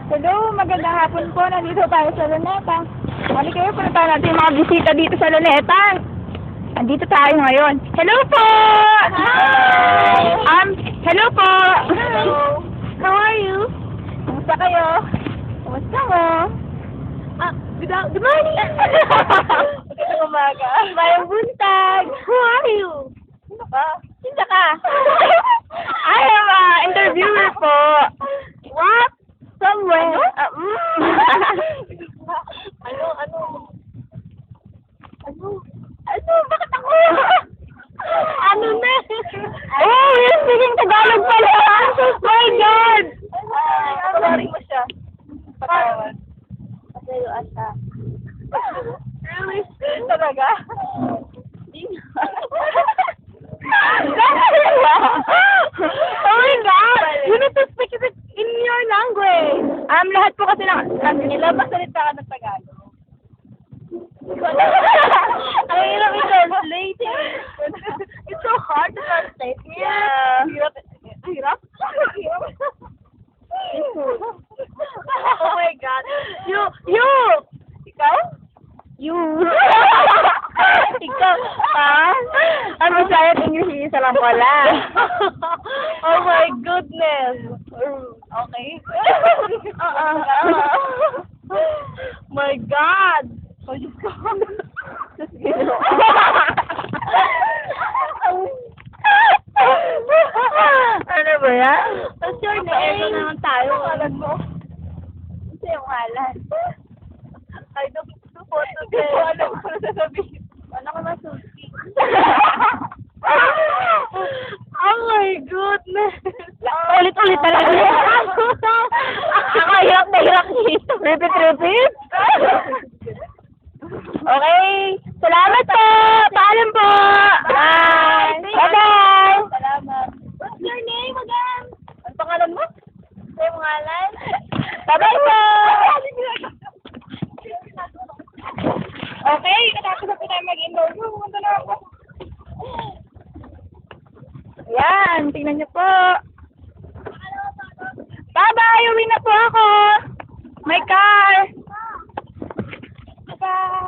Hello, magandang hapon po. Nandito tayo sa Luneta. Mali kayo, punta natin yung mga bisita dito sa Luneta. Nandito tayo ngayon. Hello po! Hi! Hello po! Hello! How are you? Kumusta kayo? Kumusta mo? Good morning! Magandang umaga. Mayang buntag. Who are you? Sino ka? Sino ka? I am interviewer po. What? Somewhere? Ano? Ano? Bakit ako? Ano na? Oh, you're speaking Tagalog pala! My God! Patawarin mo siya. Patawad. Patayuan siya. Really? Talaga? Oh my God! You need to speak it in your language. Lahat po kasi Ilabas salita ka ng Tagalog. Ang hirap i-translate eh. It's so hard to translate. Yeah. Hirap? Oh my God. You! Ikaw? You! Ikaw, ha? Ang Bisaya at English, isa lang pala. Oh my goodness. Okay. My God. Oh, Diyos ko. Ano ba yan? What's your name? Ito na naman tayo. Alam mo? Ito yung ngalan. I don't know what to say. Hindi ko alam kung ano sasabihin. Ano ko masusi? Oh my goodness. Ulit-ulit talaga. Ako hirap na hirap dito. Repeat. Okay. Salamat po. Paalam po. Bye. Bye-bye. Salamat. What's your name again? Ang pangalan mo? Ano yung ngalan? Bye-bye po. Okay, katapos na po tayo mag-interview. Pumunta na ako. Yan, tingnan niyo po. Bye-bye, uwi na po ako. My car. Bye-bye.